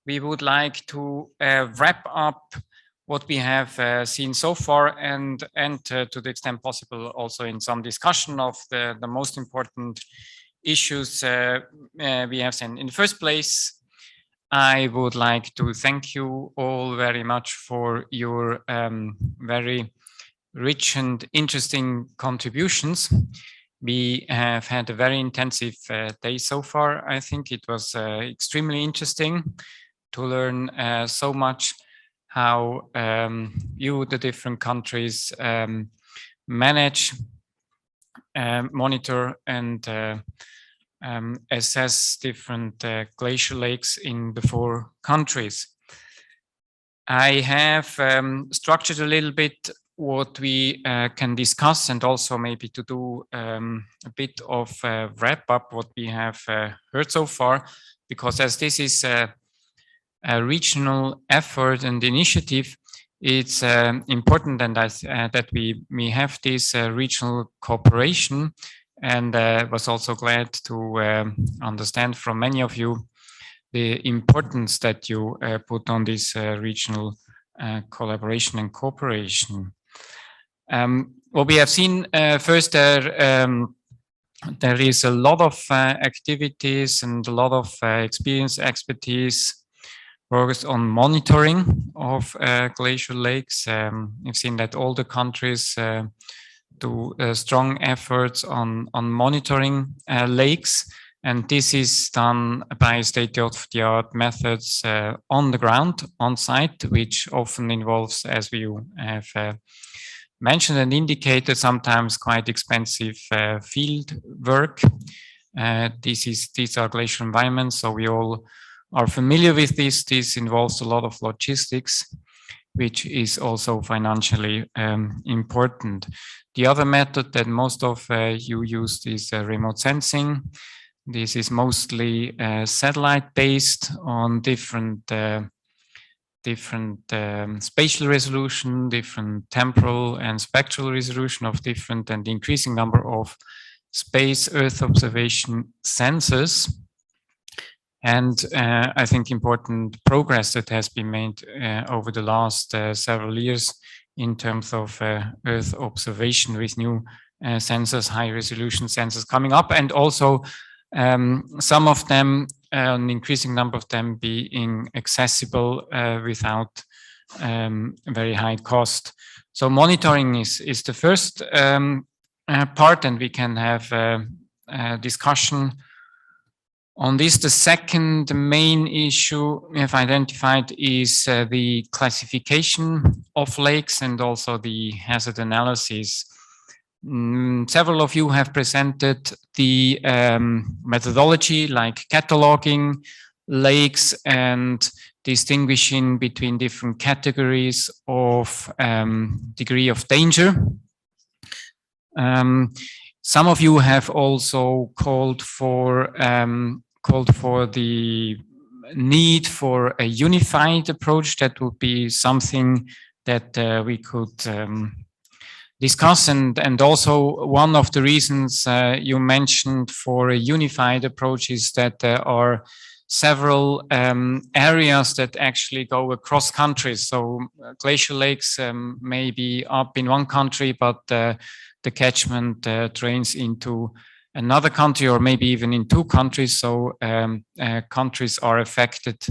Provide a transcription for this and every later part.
we would like to wrap up what we have seen so far and enter to the extent possible also in some discussion of the most important issues we have seen. In the first place, I would like to thank you all very much for your very rich and interesting contributions. We have had a very intensive day so far. I think it was extremely interesting to learn so much how you, the different countries, manage, monitor, and assess different glacier lakes in the 4 countries. I have structured a little bit what we can discuss, and also maybe to do a bit of wrap up what we have heard so far, because as this is a regional effort and initiative, it's important and that we have this regional cooperation, and was also glad to understand from many of you the importance that you put on this regional collaboration and cooperation. What we have seen first, there is a lot of activities and a lot of expertise focused on monitoring of glacial lakes. You've seen that all the countries do strong efforts on monitoring lakes, and this is done by state-of-the-art methods on the ground, on site, which often involves, as we have mentioned and indicated, sometimes quite expensive field work. These are glacial environments, so we all are familiar with this. This involves a lot of logistics, which is also financially important. The other method that most of you used is remote sensing. This is mostly satellite-based on different spatial resolution, different temporal and spectral resolution of different and increasing number of space Earth observation sensors. And I think important progress that has been made over the last several years in terms of Earth observation with new sensors, high resolution sensors coming up, and also some of them, an increasing number of them being accessible without very high cost. So monitoring is the first part, and we can have a discussion on this. The second main issue we have identified is the classification of lakes and also the hazard analysis. Several of you have presented the methodology, like cataloging lakes and distinguishing between different categories of degree of danger. Some of you have also called for the need for a unified approach. That would be something that we could discuss, and also one of the reasons you mentioned for a unified approach is that there are several areas that actually go across countries. So glacial lakes may be up in one country, but the catchment drains into another country, or maybe even in 2 countries. So countries are affected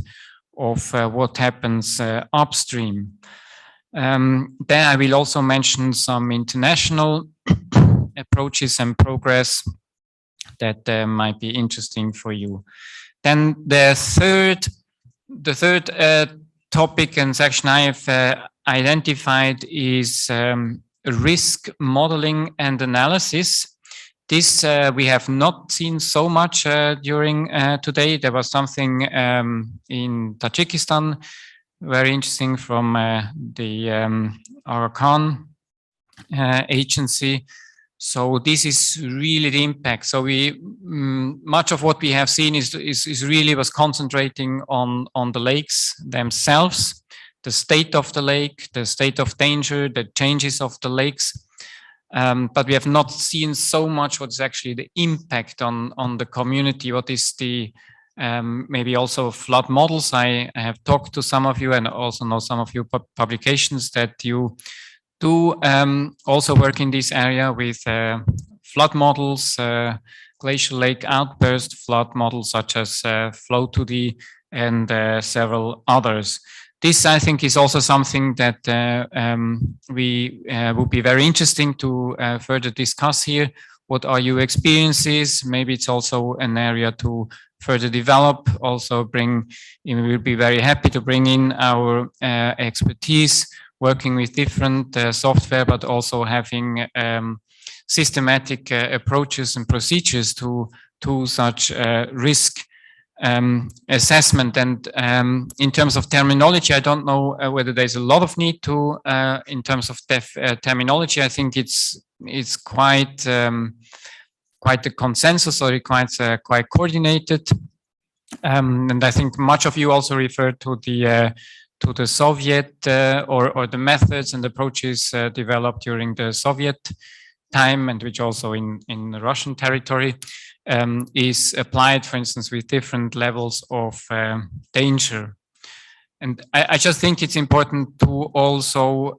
of what happens upstream. Then I will also mention some international approaches and progress that might be interesting for you. Then the third topic and section I have identified is risk modeling and analysis. This we have not seen so much during today. There was something in Tajikistan, very interesting, from the Arakan agency. So this is really the impact. So we much of what we have seen is really was concentrating on the lakes themselves, the state of the lake, the state of danger, the changes of the lakes. But we have not seen so much what is actually the impact on the community. What is the maybe also flood models. I have talked to some of you and also know some of your publications that you do also work in this area with flood models, glacial lake outburst flood models such as Flow2D and several others. This, I think, is also something that would be very interesting to further discuss here. What are your experiences? Maybe it's also an area to further develop, also bring, we will be very happy to bring in our expertise, working with different software, but also having systematic approaches and procedures to such risk assessment. And in terms of terminology, I don't know whether there's a lot of need to, in terms of terminology. I think it's quite quite a consensus, or quite coordinated. And I think much of you also referred to the Soviet or the methods and approaches developed during the Soviet time, and which also in the Russian territory is applied, for instance, with different levels of danger. And I just think it's important to also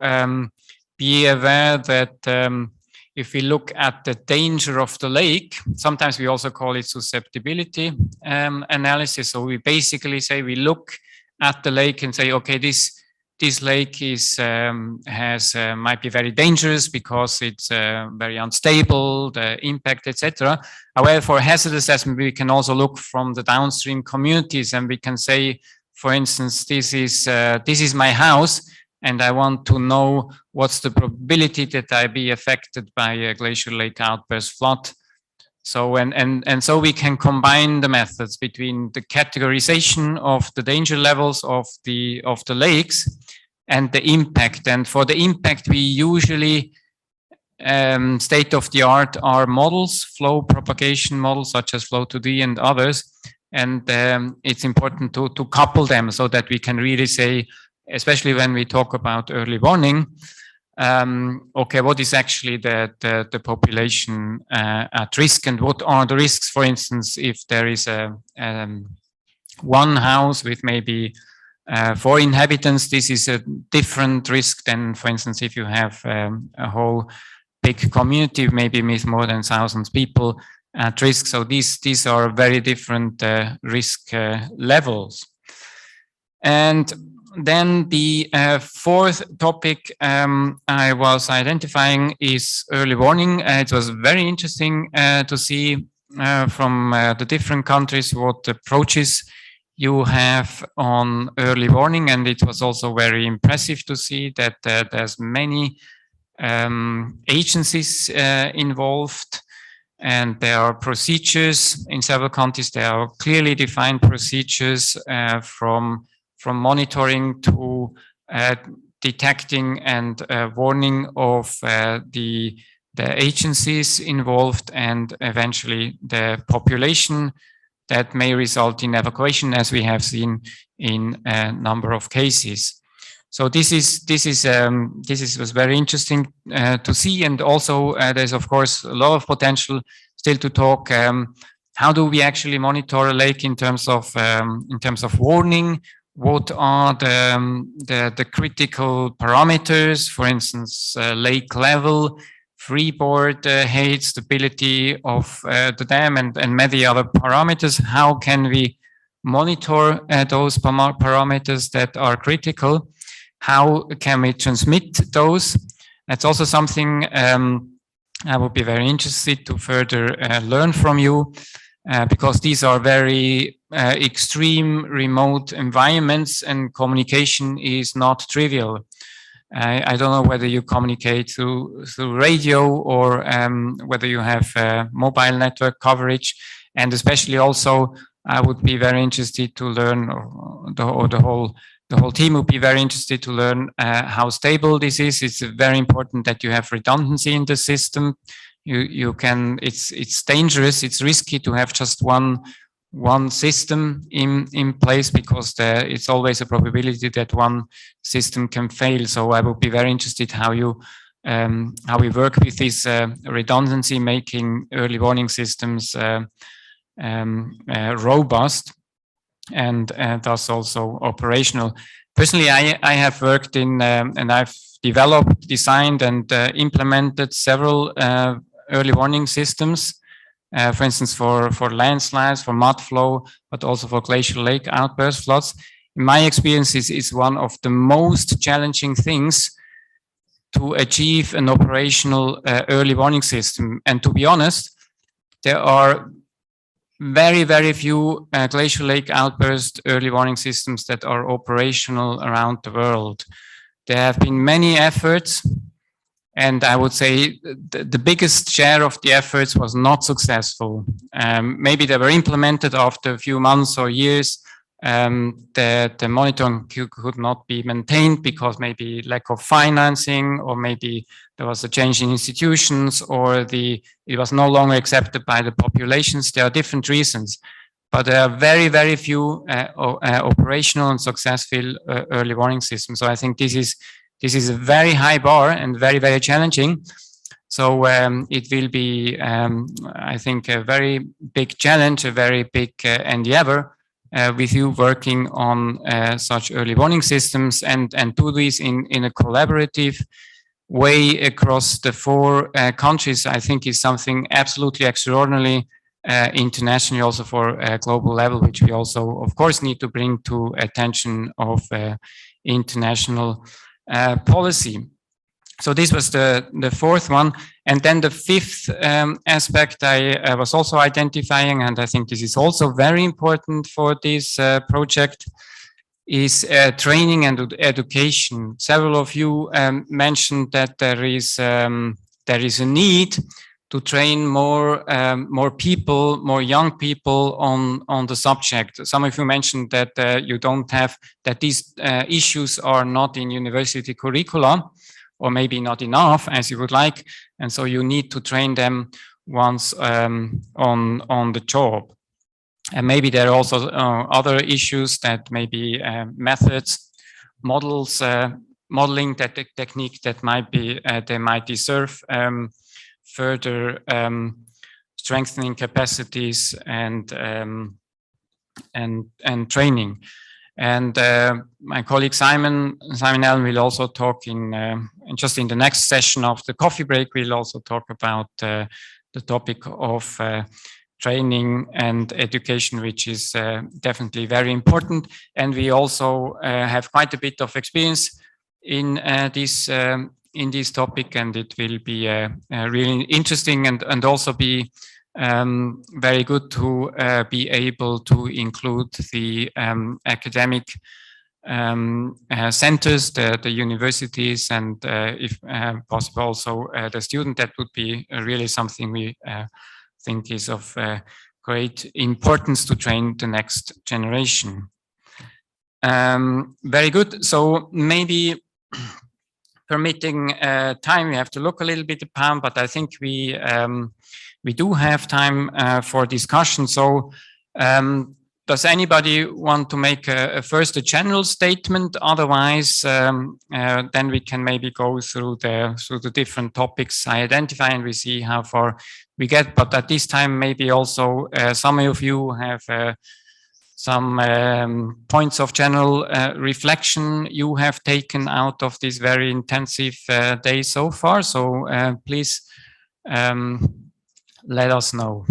be aware that if we look at the danger of the lake, sometimes we also call it susceptibility analysis. So we basically say, we look at the lake and say, okay, this lake is might be very dangerous because it's very unstable, the impact, etc. However, for hazard assessment, we can also look from the downstream communities, and we can say, for instance, this is my house, and I want to know what's the probability that I be affected by a glacial lake outburst flood. So and so we can combine the methods between the categorization of the danger levels of the lakes and the impact. And for the impact, we usually state of the art are models, flow propagation models such as Flow2D and others. And it's important to couple them so that we can really say, especially when we talk about early warning, okay, what is actually the population at risk, and what are the risks? For instance, if there is one house with maybe 4 inhabitants, this is a different risk than, for instance, if you have a whole big community, maybe with more than 1,000 people at risk. So these are very different risk levels. And then the fourth topic I was identifying is early warning. It was very interesting to see from the different countries what approaches you have on early warning, and it was also very impressive to see that there's many agencies involved, and there are procedures in several countries. There are clearly defined procedures from monitoring to detecting and warning of the agencies involved, and eventually the population that may result in evacuation, as we have seen in a number of cases. So this was very interesting to see, and also there's of course a lot of potential still to talk. How do we actually monitor a lake in terms of warning? What are the critical parameters? For instance, lake level, freeboard height, stability of the dam, and many other parameters. How can we monitor those parameters that are critical? How can we transmit those? That's also something I would be very interested to further learn from you, because these are very extreme remote environments, and communication is not trivial. I don't know whether you communicate through radio or whether you have mobile network coverage, and especially also I would be very interested to learn, or the whole team would be very interested to learn how stable this is. It's very important that you have redundancy in the system. You can, it's dangerous, it's risky to have just one system in place, because it's always a probability that one system can fail. So I would be very interested how we work with this redundancy, making early warning systems robust. and thus also operational. Personally, I have worked in and I've developed, designed, and implemented several early warning systems. For instance, for landslides, for mud flow, but also for glacial lake outburst floods. In my experience, is one of the most challenging things to achieve an operational early warning system. And to be honest, there are very, very few glacial lake outburst early warning systems that are operational around the world. There have been many efforts, and I would say the biggest share of the efforts was not successful. Maybe they were implemented after a few months or years. The monitoring could not be maintained because maybe lack of financing, or maybe there was a change in institutions, or it was no longer accepted by the populations. There are different reasons, but there are very, very few operational and successful early warning systems. So I think this is a very high bar and very, very challenging. So it will be, I think, a very big challenge, a very big endeavor with you working on such early warning systems, and do this in a collaborative way across the 4 countries. I think is something absolutely extraordinary internationally, also for a global level, which we also, of course, need to bring to attention of international policy. So this was the 4th one. And then the 5th aspect I was also identifying, and I think this is also very important for this project, is training and education. Several of you mentioned that there is a need to train more people, more young people on the subject. Some of you mentioned that you don't have, that these issues are not in university curricula, or maybe not enough as you would like, and so you need to train them once on the job. And maybe there are also other issues, that maybe methods, models, modeling that the technique that might be they might deserve further strengthening capacities and training. And my colleague Simon Allen will also talk in just in the next session of the coffee break. We'll also talk about the topic of training and education, which is definitely very important. And we also have quite a bit of experience in this topic, and it will be really interesting and also be very good to be able to include the academic centers, the universities, and if possible also the student. That would be really something we think is of great importance to train the next generation. Very good. So maybe permitting time, we have to look a little bit upon, but I think we do have time for discussion. So does anybody want to make first a general statement? Otherwise, then we can maybe go through the different topics I identify, and we see how far we get. But at this time, maybe also some of you have some points of general reflection you have taken out of this very intensive day so far. So please let us know.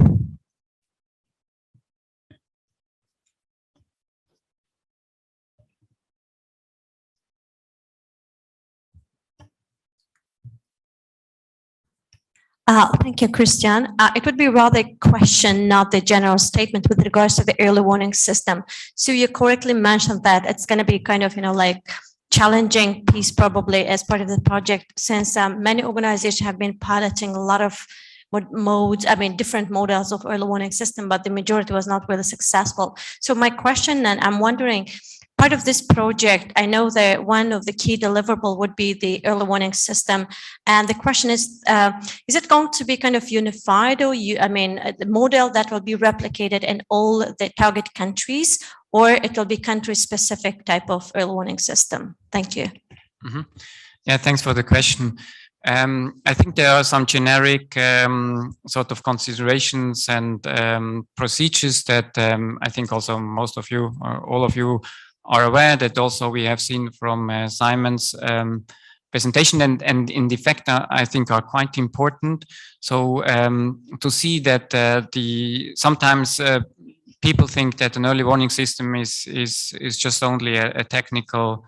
Thank you, Christian. It would be rather a question, not the general statement, with regards to the early warning system. So you correctly mentioned that it's going to be kind of, like challenging piece probably as part of the project, since many organizations have been piloting a lot of modes, different models of early warning system, but the majority was not really successful. So my question, and I'm wondering, part of this project, I know that one of the key deliverable would be the early warning system. And the question is it going to be kind of unified, or the model that will be replicated in all the target countries, or it will be country specific type of early warning system? Thank you. Mm-hmm. Yeah, thanks for the question. I think there are some generic sort of considerations and procedures that I think also most of you or all of you are aware that also we have seen from Simon's presentation and in the fact I think are quite important. So to see that sometimes people think that an early warning system is just only a technical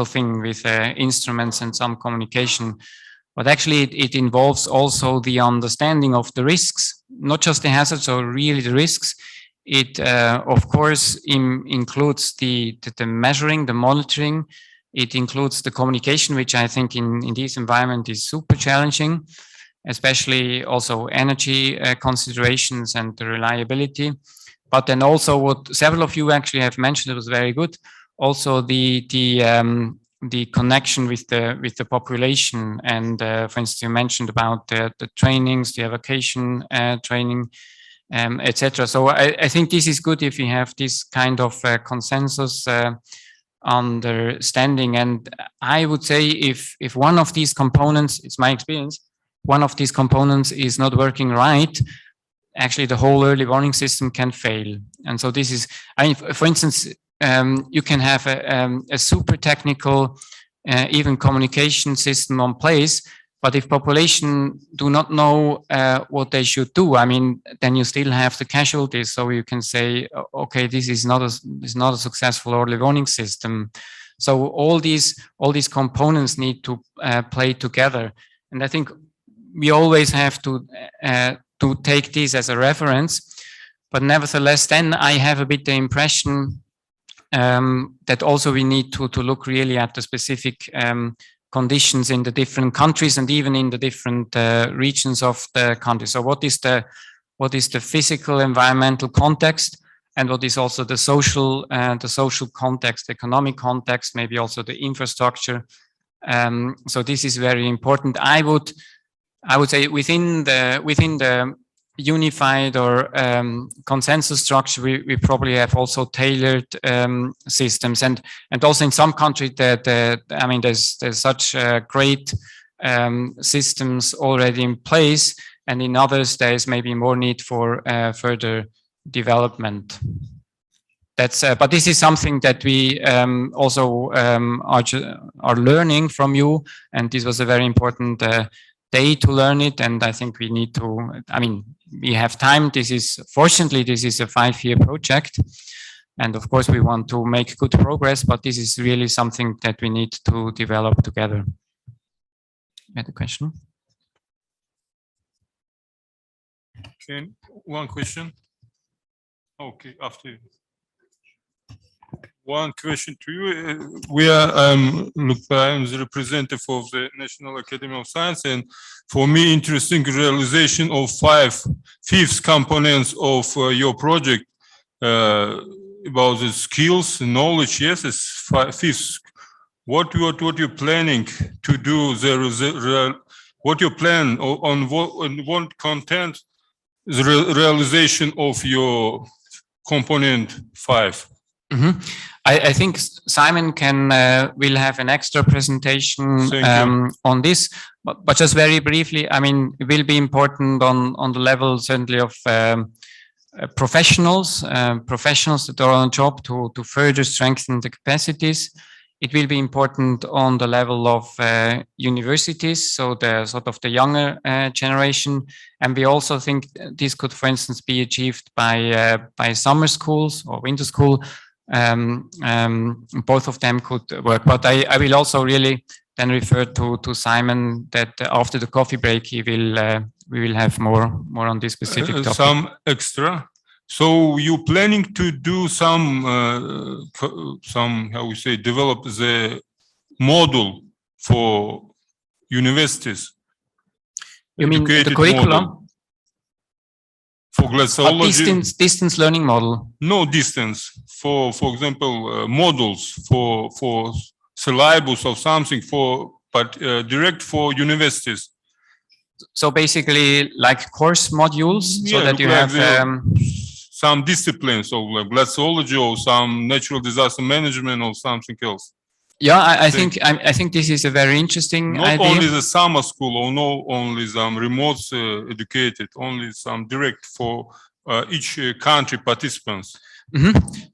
thing with instruments and some communication. But actually, it involves also the understanding of the risks, not just the hazards or really the risks. It, of course, includes the measuring, the monitoring. It includes the communication, which I think in this environment is super challenging, especially also energy considerations and the reliability. But then also what several of you actually have mentioned, it was very good. Also the connection with the population, and for instance, you mentioned about the trainings, the evacuation training, etc. So I think this is good if you have this kind of consensus understanding. And I would say if one of these components, it's my experience, one of these components is not working right, actually the whole early warning system can fail. And so this is, I mean, for instance, you can have a super technical, even communication system on place, but if population do not know what they should do, I mean, then you still have the casualties. So you can say, okay, this is not a successful early warning system. So all these components need to play together, and I think we always have to take this as a reference. But nevertheless, then I have a bit the impression that also we need to look really at the specific conditions in the different countries and even in the different regions of the country. So what is the physical environmental context, and what is also the social context, economic context, maybe also the infrastructure. So this is very important. I would say within the unified or consensus structure, we probably have also tailored systems, and also in some countries that I mean there's such great systems already in place, and in others there is maybe more need for further development. That's but this is something that we also are learning from you, and this was a very important day to learn it. And I think we need to, I mean, we have time. Fortunately, this is a 5-year project. And of course, we want to make good progress, but this is really something that we need to develop together. You had a question? Okay, one question. Okay, after you. One question to you. I'm the representative of the National Academy of Science, and for me, interesting realization of fifth components of your project about the skills, knowledge. Yes, it's fifth. What you're planning to do? What you plan on what content? The realization of your component 5. Mm-hmm. I think Simon will have an extra presentation on this, but just very briefly, I mean, it will be important on the level certainly of professionals that are on job to further strengthen the capacities. It will be important on the level of universities, so the sort of the younger generation, and we also think this could, for instance, be achieved by summer schools or winter school. Both of them could work, but I will also really then refer to Simon that after the coffee break we will have more on this specific topic. Some extra. So you planning to do some how we say develop the model for universities? You mean the curriculum? For glaciology, distance learning model. No distance. For example, models for syllabus or something but direct for universities. So basically, like course modules, so that you have some disciplines of like glaciology or some natural disaster management or something else. Yeah, I think this is a very interesting Not idea. only the summer school, or no only some remote educated, only some direct for each country participants.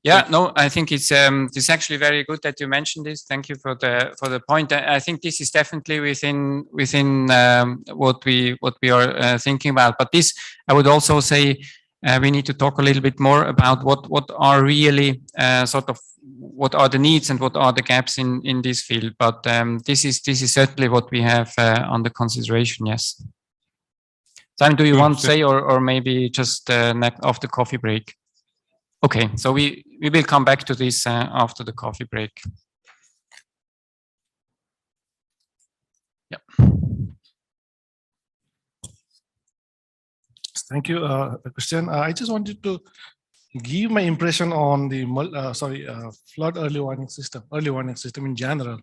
Yeah, no, I think it's actually very good that you mentioned this. Thank you for the point. I think this is definitely within what we are thinking about. But this, I would also say, we need to talk a little bit more about what are really what are the needs and what are the gaps in this field. But this is certainly what we have under consideration. Yes. Simon, do you want to say, or maybe just after coffee break? Okay, so we will come back to this after the coffee break. Yep. Thank you, Christian. I just wanted to give my impression on the flood early warning system in general.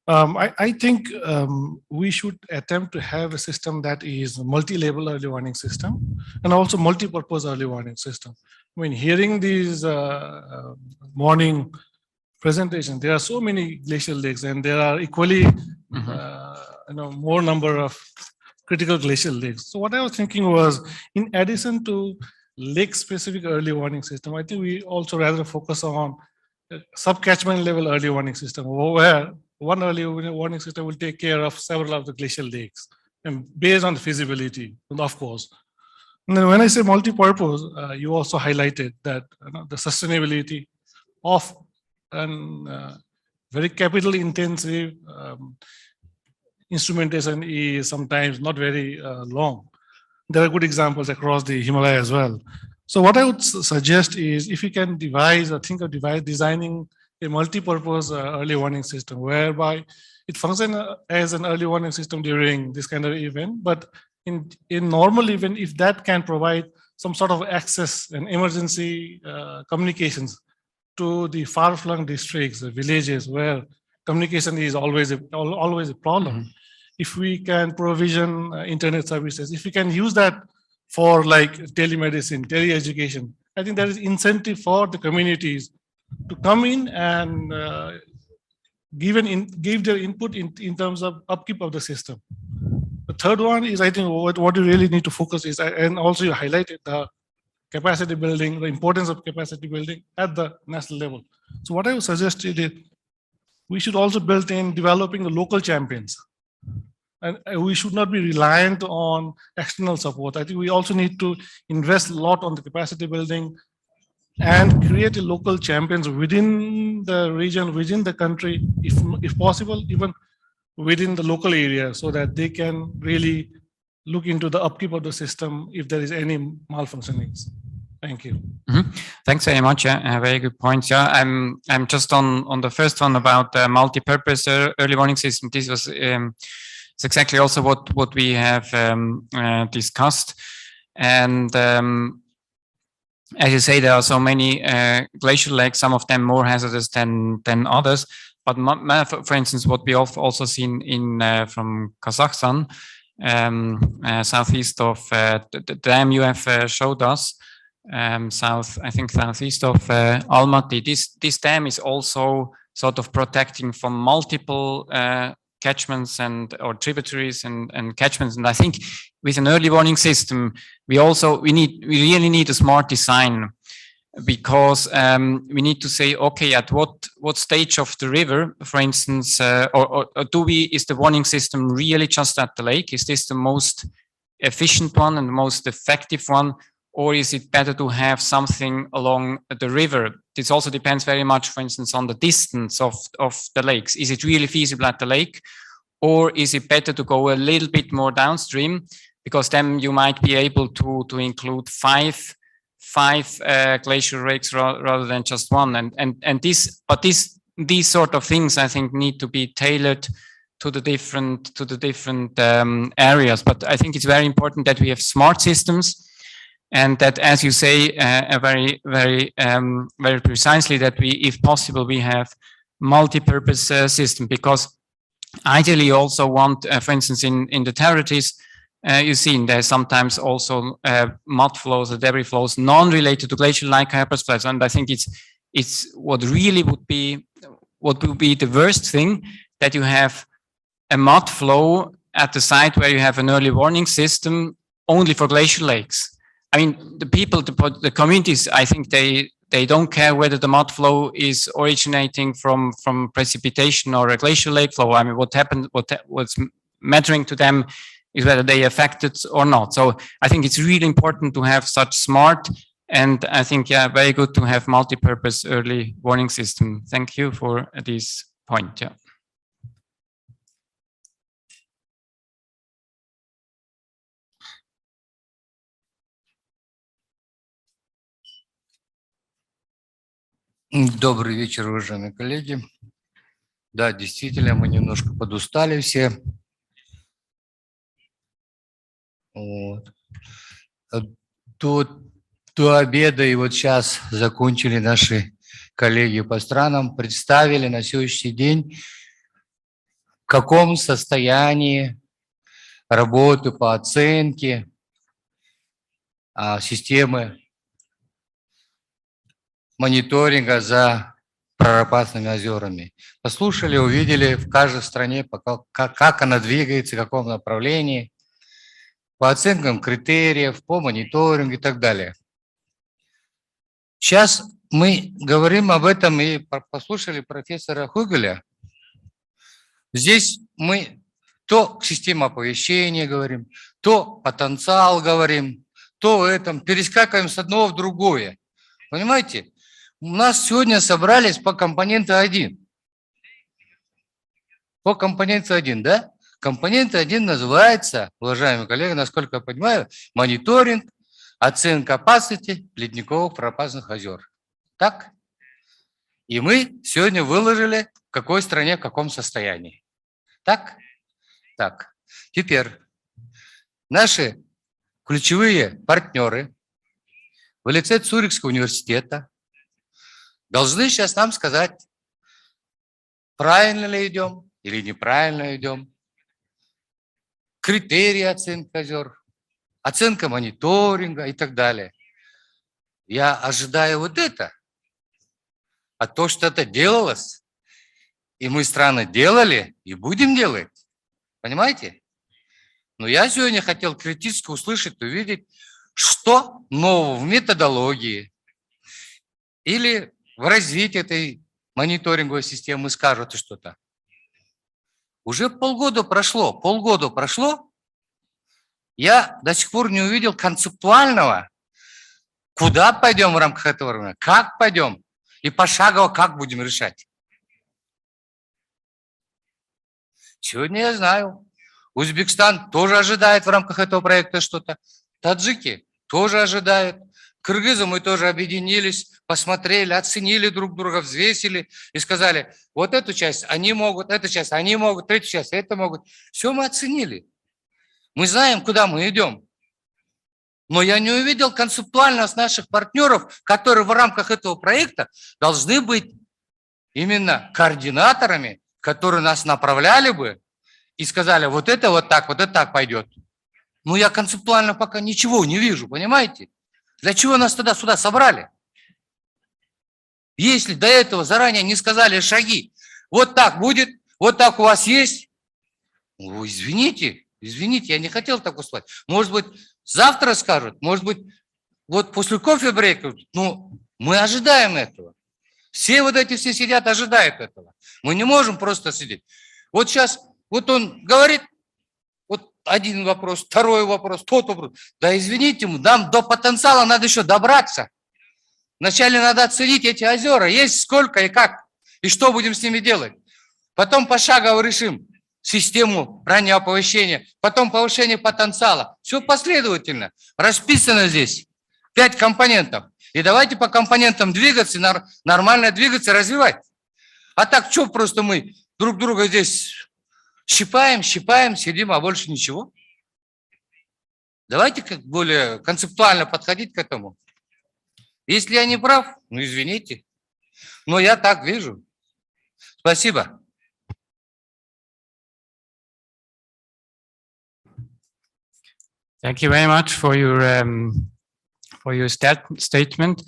I think we should attempt to have a system that is multi-level early warning system and also multi-purpose early warning system. I mean, hearing these morning presentations, there are so many glacial lakes, and there are equally, more number of critical glacial lakes. So what I was thinking was, in addition to lake-specific early warning system, I think we also rather focus on sub-catchment level early warning system, where one early warning system will take care of several of the glacial lakes, and based on the feasibility, of course. And then when I say multi-purpose, you also highlighted that the sustainability of very capital-intensive instrumentation is sometimes not very long. There are good examples across the Himalaya as well. So what I would suggest is, if you can devise or think of designing a multi-purpose early warning system, whereby it functions as an early warning system during this kind of event, but in normal event, if that can provide some sort of access and emergency communications to the far-flung districts, the villages where communication is always a problem. If we can provision internet services, if we can use that for like telemedicine, tele-education, I think there is incentive for the communities to come in and give their input in terms of upkeep of the system. The third one is, I think, what you really need to focus is, and also you highlighted the capacity building, the importance of capacity building at the national level. So what I would suggest is, we should also build in developing the local champions. And we should not be reliant on external support. I think we also need to invest a lot on the capacity building and create a local champions within the region, within the country, if possible, even within the local area, so that they can really look into the upkeep of the system if there is any malfunctionings. Thank you. Thanks very much. Very good points. Yeah, I'm just on the first one about multi-purpose early warning system. This was it's exactly also what we have discussed. And as you say, there are so many glacial lakes, some of them more hazardous than others. But for instance, what we have also seen from Kazakhstan, southeast of the dam you have showed us, southeast of Almaty. This dam is also sort of protecting from multiple catchments or tributaries and catchments. And I think with an early warning system, we really need a smart design, because we need to say, okay, at what stage of the river, for instance, or is the warning system really just at the lake? Is this the most efficient one and the most effective one? Or is it better to have something along the river? This also depends very much, for instance, on the distance of the lakes. Is it really feasible at the lake? Or is it better to go a little bit more downstream? Because then you might be able to include five glacier lakes rather than just one. These sort of things, I think, need to be tailored to the different areas. But I think it's very important that we have smart systems. And that, as you say, very precisely, that if possible, we have multi-purpose system, because ideally you also want, for instance, in the territories, you've seen there's sometimes also mud flows or debris flows non-related to glacial like outburst flows. And I think it's what really would be what would be the worst thing, that you have a mud flow at the site where you have an early warning system only for glacial lakes. I mean, the people, the communities, I think they don't care whether the mud flow is originating from precipitation or a glacial lake flow. I mean, what's mattering to them is whether they affected or not. So I think it's really important to have such smart, and I think, yeah, very good to have multi-purpose early warning system. Thank you for this point. Yeah. Добрый вечер, уважаемые коллеги. Да, действительно, мы немножко подустали все. Вот. До обеда и вот сейчас закончили наши коллеги по странам, представили на сегодняшний день, в каком состоянии работы по оценке системы мониторинга за прорабатываемыми озерами. Послушали, увидели в каждой стране, как она двигается, в каком направлении, по оценкам критериев, по мониторингу и так далее. Сейчас мы говорим об этом и послушали профессора Huggеля. Здесь мы то систему оповещения говорим, то потенциал говорим, то этом перескакиваем с одного в другое. Понимаете? У нас сегодня собрались по компоненту 1. По компоненту 1, да? Компонент 1 называется, уважаемые коллеги, насколько я понимаю, мониторинг, оценка опасности ледниковых пропастных озер. Так? И мы сегодня выложили, в какой стране, в каком состоянии. Так? Так. Теперь наши ключевые партнеры в лице Цюрихского университета должны сейчас нам сказать, правильно ли идем или неправильно идем. Критерии оценки озер, оценка мониторинга и так далее. Я ожидаю вот это. А то, что это делалось, и мы страны делали, и будем делать. Понимаете? Но я сегодня хотел критически услышать, увидеть, что нового в методологии или в развитии этой мониторинговой системы скажут что-то. Уже полгода прошло, я до сих пор не увидел концептуального, куда пойдем в рамках этого, как пойдем и пошагово как будем решать. Сегодня я знаю, Узбекистан тоже ожидает в рамках этого проекта что-то, таджики тоже ожидают. Кыргызы мы тоже объединились, посмотрели, оценили друг друга, взвесили и сказали, вот эту часть они могут, эту часть они могут, третью часть это могут. Все мы оценили. Мы знаем, куда мы идем. Но я не увидел концептуально с наших партнеров, которые в рамках этого проекта должны быть именно координаторами, которые нас направляли бы и сказали, вот это так пойдет. Но я концептуально пока ничего не вижу, понимаете? Для чего нас тогда сюда собрали? Если до этого заранее не сказали шаги, вот так будет, вот так у вас есть, ну, извините, я не хотел так услать. Может быть, завтра скажут, может быть, вот после кофе-брейка, ну, мы ожидаем этого. Все сидят, ожидают этого. Мы не можем просто сидеть. Вот сейчас, вот он говорит, вот один вопрос, второй вопрос, тот вопрос. Да извините, нам до потенциала надо еще добраться. Вначале надо оценить эти озера, есть сколько и как, и что будем с ними делать. Потом пошагово решим систему раннего оповещения, потом повышение потенциала. Все последовательно, расписано здесь. 5 компонентов. И давайте по компонентам двигаться, нормально двигаться, развивать. А так что просто мы друг друга здесь щипаем, сидим, а больше ничего. Давайте как более концептуально подходить к этому. Если я не прав, ну извините, но я так вижу. Спасибо. Thank you very much for your statement.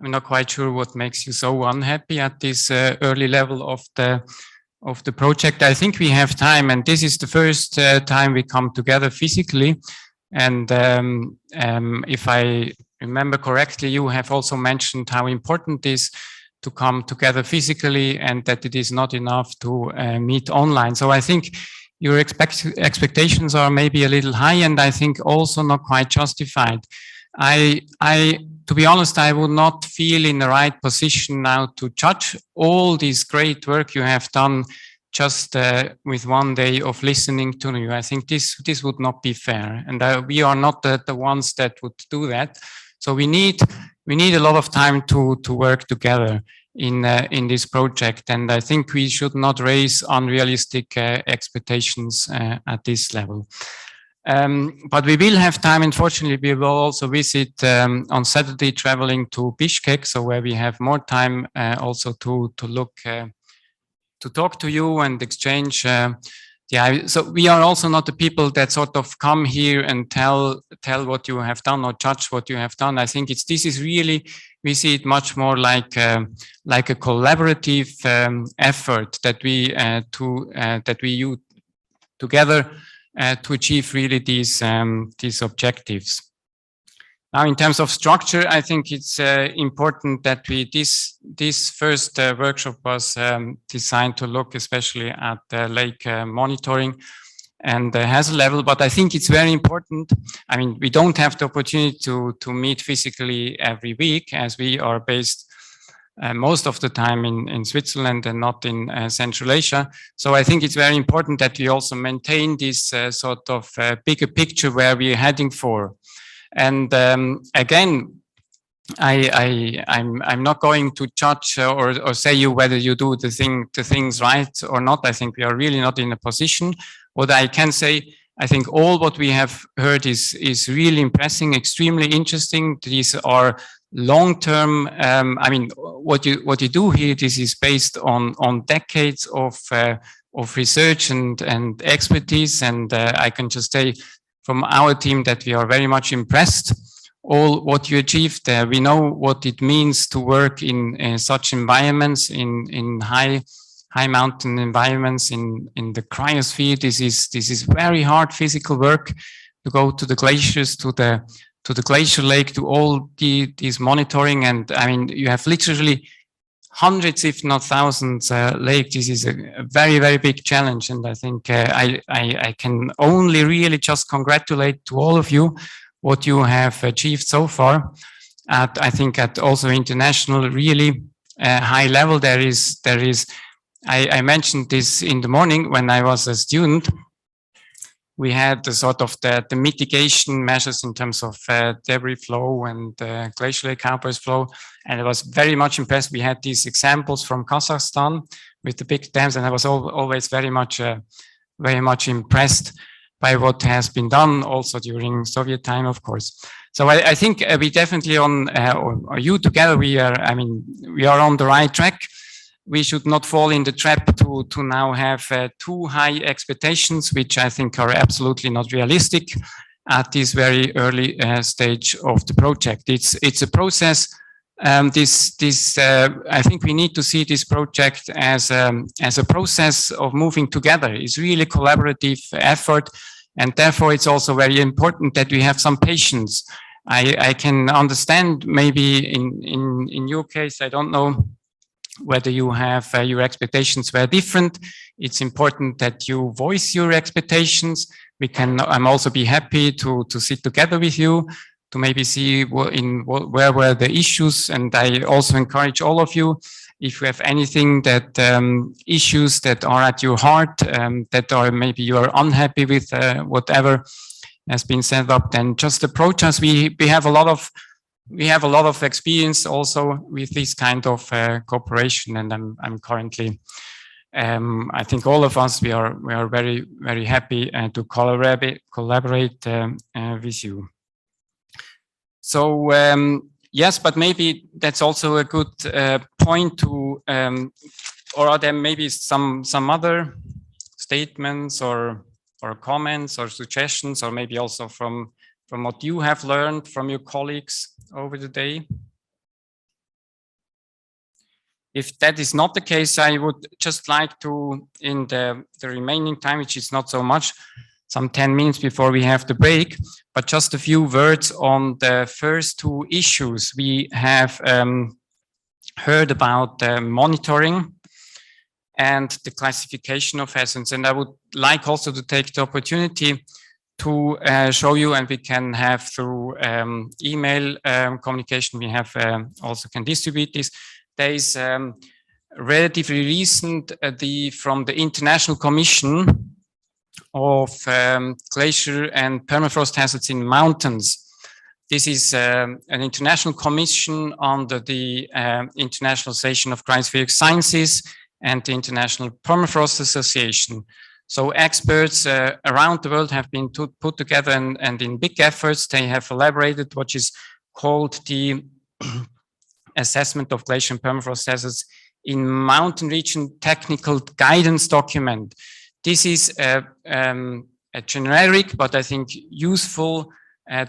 I'm not quite sure what makes you so unhappy at this early level of the project. I think we have time, and this is the first time we come together physically. And if I remember correctly, you have also mentioned how important it is to come together physically, and that it is not enough to meet online. So I think your expectations are maybe a little high, and I think also not quite justified. To be honest, I would not feel in the right position now to judge all this great work you have done just with one day of listening to you. I think this would not be fair, and we are not the ones that would do that. So we need a lot of time to work together in this project, and I think we should not raise unrealistic expectations at this level. But we will have time. Unfortunately, we will also visit on Saturday, traveling to Bishkek, so where we have more time also to look, to talk to you and exchange. So we are also not the people that sort of come here and tell what you have done or judge what you have done. I think this is really, we see it much more like a collaborative effort that we use together to achieve really these objectives. Now, in terms of structure, I think it's important that this first workshop was designed to look especially at lake monitoring and hazard level. But I think it's very important. I mean, we don't have the opportunity to meet physically every week, as we are based most of the time in Switzerland and not in Central Asia. So I think it's very important that we also maintain this sort of bigger picture where we're heading for. And again, I'm not going to judge or say you whether you do the things right or not. I think we are really not in a position. What I can say, I think all what we have heard is really impressive, extremely interesting. These are long-term. I mean, what you do here, this is based on decades of research and expertise, and I can just say from our team that we are very much impressed all what you achieved there. We know what it means to work in such environments, in high mountain environments, in the cryosphere. This is very hard physical work to go to the glaciers, to the glacier lake, to all these monitoring. And I mean, you have literally hundreds, if not thousands, lakes. This is a very, very big challenge. And I think I can only really just congratulate to all of you what you have achieved so far. I think at also international, really high level. There is. I mentioned this in the morning when I was a student. We had the sort of the mitigation measures in terms of debris flow and glacial lake outburst flow, and I was very much impressed. We had these examples from Kazakhstan with the big dams, and I was always very much impressed by what has been done also during Soviet time, of course. So I think we definitely or you together, we are on the right track. We should not fall in the trap to now have too high expectations, which I think are absolutely not realistic at this very early stage of the project. It's a process. I think we need to see this project as a process of moving together. It's really a collaborative effort, and therefore it's also very important that we have some patience. I can understand maybe in your case, I don't know whether you have your expectations were different. It's important that you voice your expectations. I'm also be happy to sit together with you to maybe see where were the issues. And I also encourage all of you, if you have anything that issues that are at your heart, that are maybe you are unhappy with whatever has been set up, then just approach us. We have a lot of experience also with this kind of cooperation, and I'm currently, I think all of us, we are very, very happy to collaborate with you. So yes, but maybe that's also a good point to, or are there maybe some other statements or comments or suggestions, or maybe also from what you have learned from your colleagues over the day? If that is not the case, I would just like to, in the remaining time, which is not so much, some 10 minutes before we have the break, but just a few words on the first two issues. We have heard about monitoring and the classification of hazards. And I would like also to take the opportunity to show you, and we can have through email communication, we have also can distribute this. There is relatively recent, from the International Commission of glacier and permafrost hazards in mountains. This is an international commission under the International Association of Cryospheric Sciences and the International Permafrost Association. So experts around the world have been put together, and in big efforts, they have elaborated what is called the assessment of glacier and permafrost hazards in mountain region technical guidance document. This is a generic, but I think useful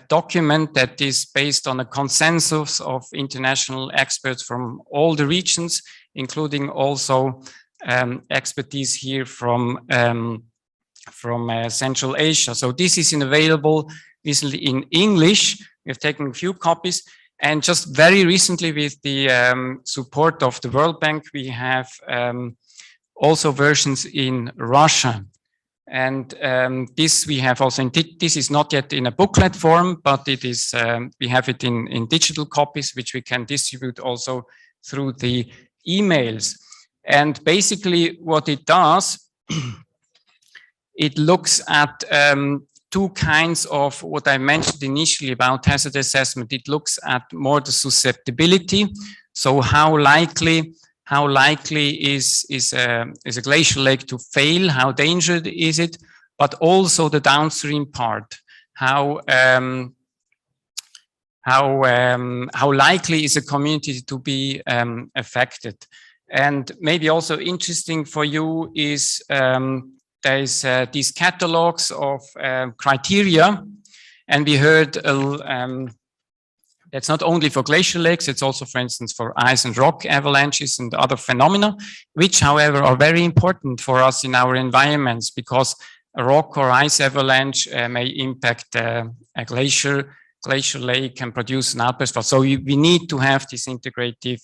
document that is based on a consensus of international experts from all the regions, including also expertise here from Central Asia. So this is available recently in English. We have taken a few copies, and just very recently, with the support of the World Bank, we have also versions in Russia. And this we have also this is not yet in a booklet form, but it is we have it in digital copies, which we can distribute also through the emails. And basically what it does, it looks at two kinds of what I mentioned initially about hazard assessment. It looks at more the susceptibility. So how likely is a glacial lake to fail? How dangerous is it? But also the downstream part. How likely is a community to be affected? And maybe also interesting for you is there is these catalogs of criteria, and we heard that's not only for glacial lakes, it's also, for instance, for ice and rock avalanches and other phenomena, which, however, are very important for us in our environments, because a rock or ice avalanche may impact a glacial lake and produce an outburst. So we need to have this integrative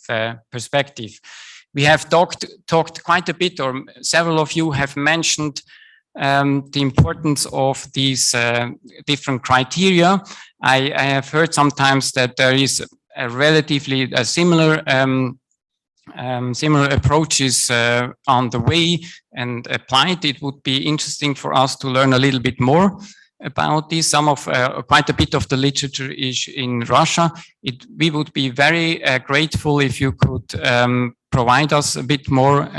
perspective. We have talked quite a bit, or several of you have mentioned the importance of these different criteria. I have heard sometimes that there is a relatively similar approaches on the way and applied. It would be interesting for us to learn a little bit more about this. Some of quite a bit of the literature is in Russia. We would be very grateful if you could provide us a bit more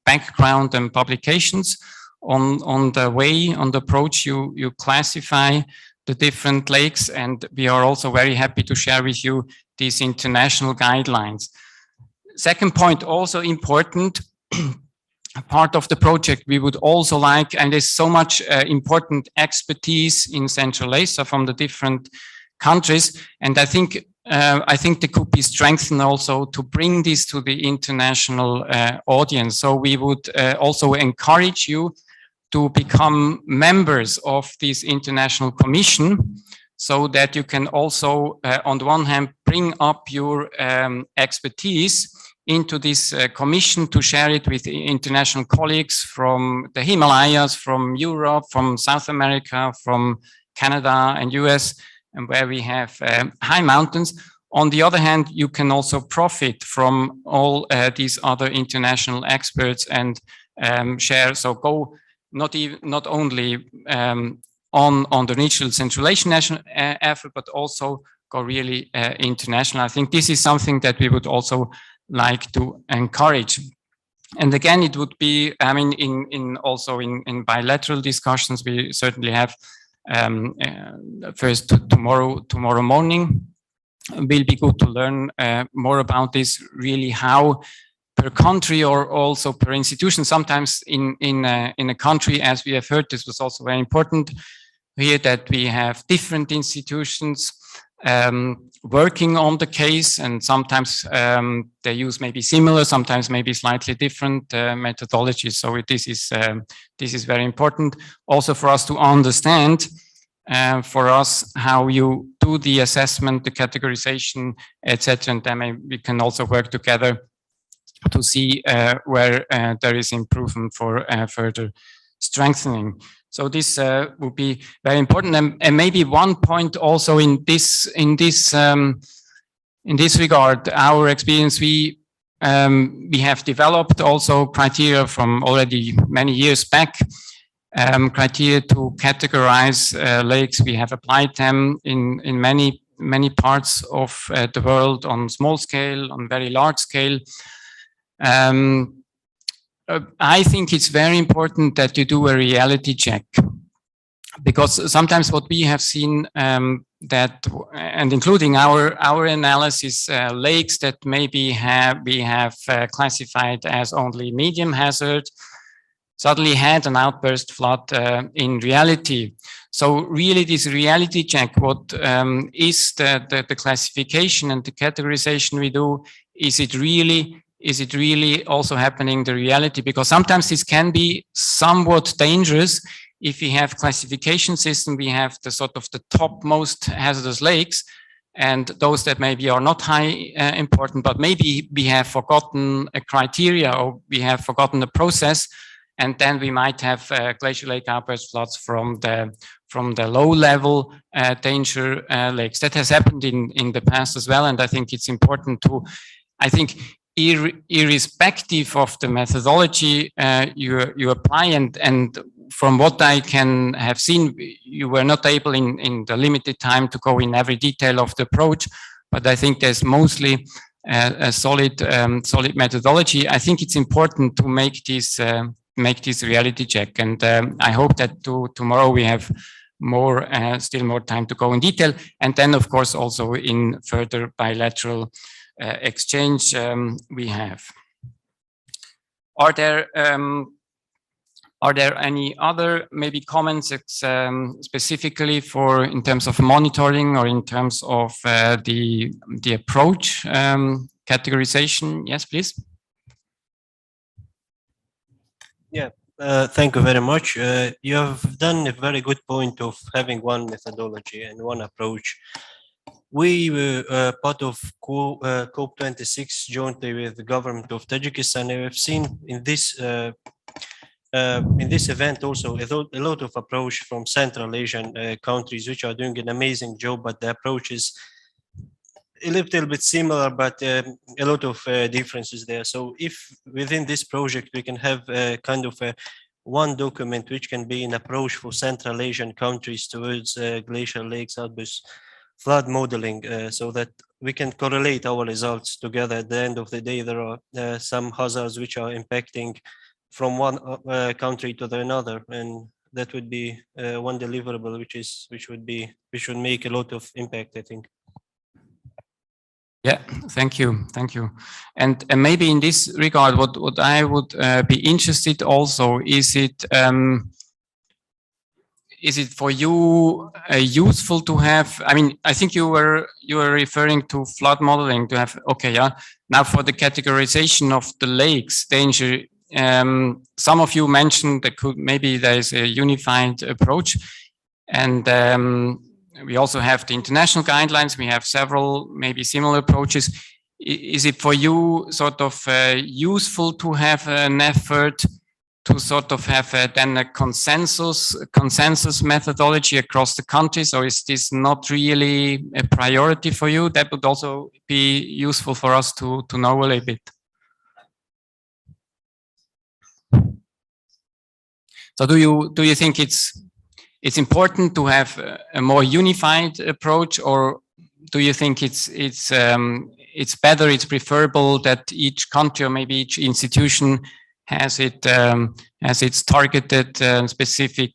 background and publications on the way, on the approach you classify the different lakes. And we are also very happy to share with you these international guidelines. Second point, also important, part of the project, we would also like, and there's so much important expertise in Central Asia from the different countries. And I think they could be strengthened also to bring this to the international audience. So we would also encourage you to become members of this international commission, so that you can also, on the one hand, bring up your expertise into this commission to share it with international colleagues from the Himalayas, from Europe, from South America, from Canada and US, and where we have high mountains. On the other hand, you can also profit from all these other international experts and share. So go not only on the regional Central Asian national effort, but also go really international. I think this is something that we would also like to encourage. And again, it would be, I mean, in bilateral discussions, we certainly have first tomorrow morning. Will be good to learn more about this, really how per country or also per institution. Sometimes in a country, as we have heard, this was also very important here, that we have different institutions working on the case, and sometimes they use maybe similar, sometimes maybe slightly different methodologies. So this is very important also for us to understand for us how you do the assessment, the categorization, etc. And then we can also work together to see where there is improvement for further strengthening. So this would be very important. And maybe one point also in this regard, our experience, we have developed also criteria from already many years back, criteria to categorize lakes. We have applied them in many parts of the world, on small scale, on very large scale. I think it's very important that you do a reality check, because sometimes what we have seen that, and including our analysis, lakes that maybe we have classified as only medium hazard suddenly had an outburst flood in reality. So really this reality check, what is the classification and the categorization we do, is it really also happening in the reality? Because sometimes this can be somewhat dangerous. If we have classification system, we have the sort of the topmost hazardous lakes, and those that maybe are not high important, but maybe we have forgotten a criteria, or we have forgotten a process, and then we might have glacier lake outburst floods from the low level danger lakes. That has happened in the past as well, and I think it's important to, I think, irrespective of the methodology you apply, and from what I can have seen, you were not able in the limited time to go in every detail of the approach, but I think there's mostly a solid methodology. I think it's important to make this reality check, and I hope that tomorrow we have still more time to go in detail, and then of course also in further bilateral exchange we have. Are there any other maybe comments specifically for in terms of monitoring or in terms of the approach categorization? Yes, please. Yeah, thank you very much. You have done a very good point of having one methodology and one approach. We were part of COP26 jointly with the government of Tajikistan. And we've seen in this event also a lot of approach from Central Asian countries, which are doing an amazing job, but the approach is a little bit similar, but a lot of differences there. So if within this project we can have a kind of one document which can be an approach for Central Asian countries towards glacial lakes, outbursts, flood modeling, so that we can correlate our results together. At the end of the day, there are some hazards which are impacting from one country to the another, and that would be one deliverable which would make a lot of impact, I think. Yeah, thank you. And maybe in this regard, what I would be interested also, is it for you useful to have, I mean, I think you were referring to flood modeling to have, okay, yeah. Now for the categorization of the lakes danger, some of you mentioned that maybe there is a unified approach, and we also have the international guidelines. We have several maybe similar approaches. Is it for you sort of useful to have an effort to sort of have then a consensus methodology across the countries, or is this not really a priority for you? That would also be useful for us to know a little bit. So do you think it's important to have a more unified approach, or do you think it's better, it's preferable that each country or maybe each institution has its targeted specific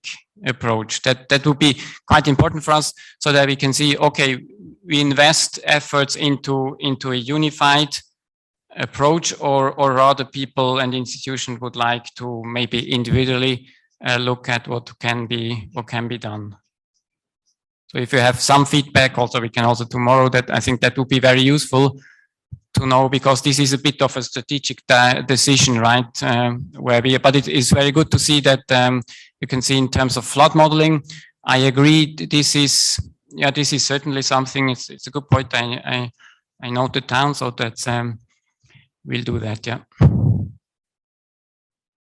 approach? That would be quite important for us, so that we can see, okay, we invest efforts into a unified approach, or rather people and institutions would like to maybe individually look at what can be done. So if you have some feedback, also we can also tomorrow, that I think that would be very useful to know, because this is a bit of a strategic decision, right? But it is very good to see that you can see in terms of flood modeling. I agree. This is certainly something. It's a good point. I noted down, so that's we'll do that. Yeah.